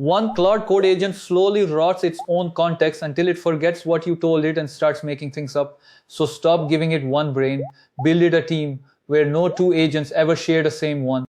One Claude Code agent slowly rots its own context until it forgets what you told it and starts making things up. So stop giving it one brain, build it a team where no two agents ever share the same one.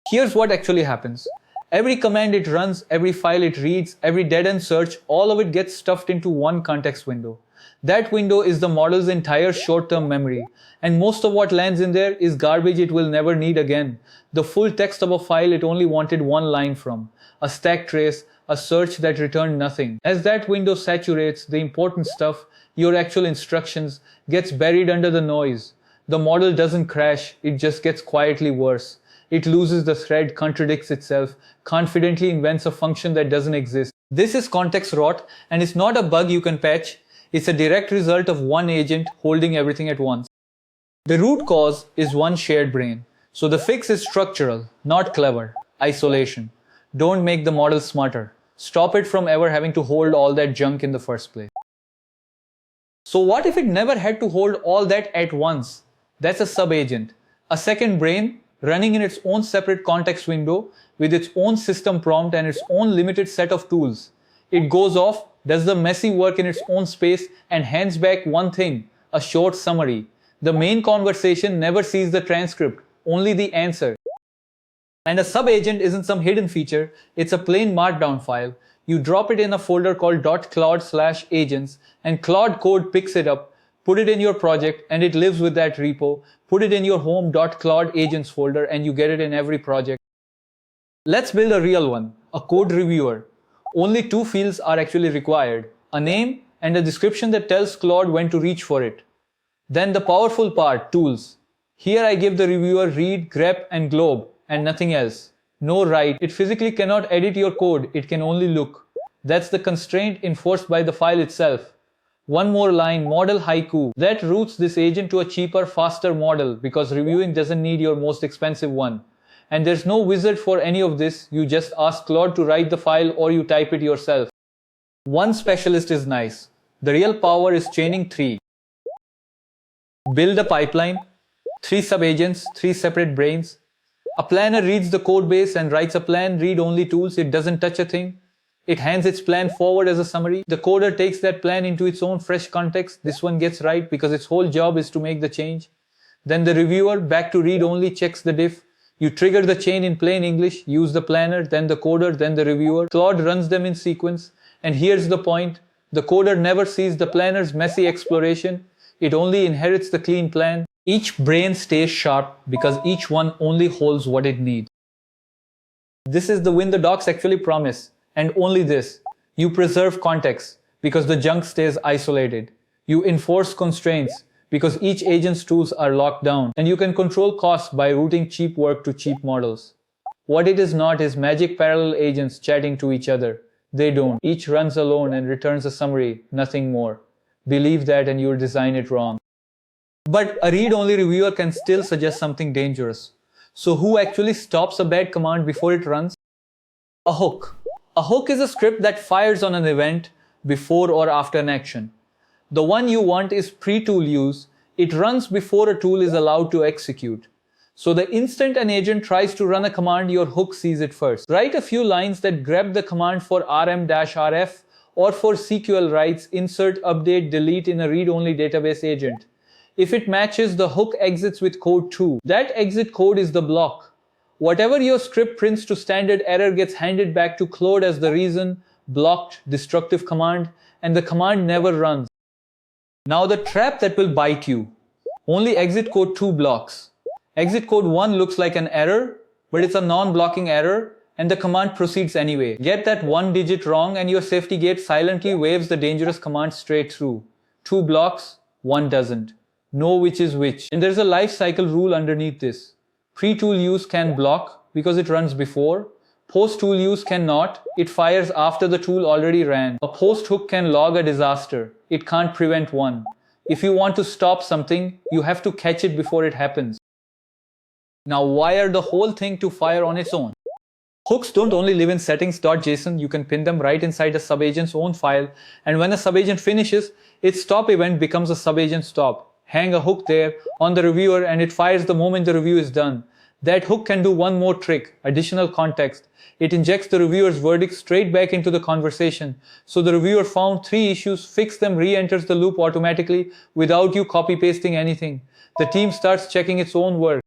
Here's what actually happens. Every command it runs, every file it reads, every dead-end search, all of it gets stuffed into one context window. That window is the model's entire short-term memory, and most of what lands in there is garbage it will never need again. The full text of a file it only wanted one line from, a stack trace, a search that returned nothing. As that window saturates, the important stuff, your actual instructions, gets buried under the noise. The model doesn't crash, it just gets quietly worse. It loses the thread, contradicts itself, confidently invents a function that doesn't exist. This is context rot, and it's not a bug you can patch. It's a direct result of one agent holding everything at once. The root cause is one shared brain. So the fix is structural, not clever. Isolation. Don't make the model smarter. Stop it from ever having to hold all that junk in the first place. So what if it never had to hold all that at once? That's a subagent. A second brain running in its own separate context window with its own system prompt and its own limited set of tools. It goes off, does the messy work in its own space, and hands back one thing, a short summary. The main conversation never sees the transcript, only the answer. And a subagent isn't some hidden feature, it's a plain markdown file. You drop it in a folder called .claude/agents, and Claude Code picks it up, put it in your project, and it lives with that repo. Put it in your home .claude_agents folder, and you get it in every project. Let's build a real one, a code reviewer. Only two fields are actually required, a name and a description that tells Claude when to reach for it. Then the powerful part, tools. Here I give the reviewer read, grep, and globe, and nothing else. No write. It physically cannot edit your code, it can only look. That's the constraint enforced by the file itself. One more line, model haiku. That routes this agent to a cheaper, faster model because reviewing doesn't need your most expensive one. And there's no wizard for any of this, you just ask Claude to write the file or you type it yourself. One specialist is nice. The real power is chaining three. Build a pipeline, 3 subagents, 3 separate brains. A planner reads the code base and writes a plan, read-only tools, it doesn't touch a thing. It hands its plan forward as a summary. The coder takes that plan into its own fresh context. This one gets right because its whole job is to make the change. Then the reviewer, back to read-only, checks the diff. You trigger the chain in plain English, use the planner, then the coder, then the reviewer. Claude runs them in sequence. And here's the point. The coder never sees the planner's messy exploration. It only inherits the clean plan. Each brain stays sharp because each one only holds what it needs. This is the win the docs actually promise. And only this. You preserve context because the junk stays isolated. You enforce constraints because each agent's tools are locked down. And you can control costs by routing cheap work to cheap models. What it is not is magic parallel agents chatting to each other. They don't. Each runs alone and returns a summary, nothing more. Believe that and you'll design it wrong. But a read-only reviewer can still suggest something dangerous. So who actually stops a bad command before it runs? A hook. A hook is a script that fires on an event before or after an action. The one you want is PreToolUse. It runs before a tool is allowed to execute. So the instant an agent tries to run a command, your hook sees it first. Write a few lines that grab the command for rm-rf or for SQL writes insert, update, delete in a read-only database agent. If it matches, the hook exits with code 2. That exit code is the block. Whatever your script prints to standard error gets handed back to Claude as the reason, blocked, destructive command, and the command never runs. Now the trap that will bite you. Only exit code 2 blocks. Exit code 1 looks like an error, but it's a non-blocking error, and the command proceeds anyway. Get that one digit wrong and your safety gate silently waves the dangerous command straight through. 2 blocks, 1 doesn't. Know which is which. And there's a life cycle rule underneath this. PreToolUse can block because it runs before. PostToolUse cannot. It fires after the tool already ran. A post hook can log a disaster. It can't prevent one. If you want to stop something, you have to catch it before it happens. Now wire the whole thing to fire on its own. Hooks don't only live in settings.json, you can pin them right inside a subagent's own file, and when a subagent finishes, its stop event becomes a SubagentStop. Hang a hook there on the reviewer and it fires the moment the review is done. That hook can do one more trick, additional context. It injects the reviewer's verdict straight back into the conversation. So the reviewer found 3 issues, fixed them, re-enters the loop automatically without you copy-pasting anything. The team starts checking its own work.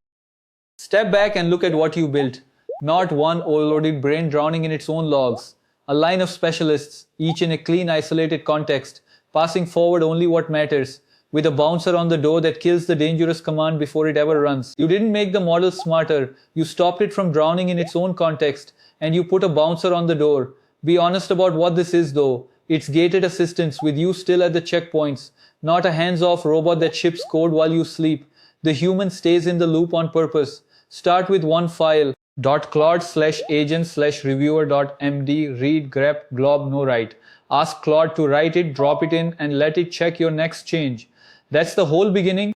Step back and look at what you built. Not one overloaded brain drowning in its own logs. A line of specialists, each in a clean, isolated context, passing forward only what matters, with a bouncer on the door that kills the dangerous command before it ever runs. You didn't make the model smarter, you stopped it from drowning in its own context, and you put a bouncer on the door. Be honest about what this is though. It's gated assistance with you still at the checkpoints, not a hands-off robot that ships code while you sleep. The human stays in the loop on purpose. Start with one file, .claude/agent/reviewer.md, read, grep, glob, no write. Ask Claude to write it, drop it in, and let it check your next change. That's the whole beginning.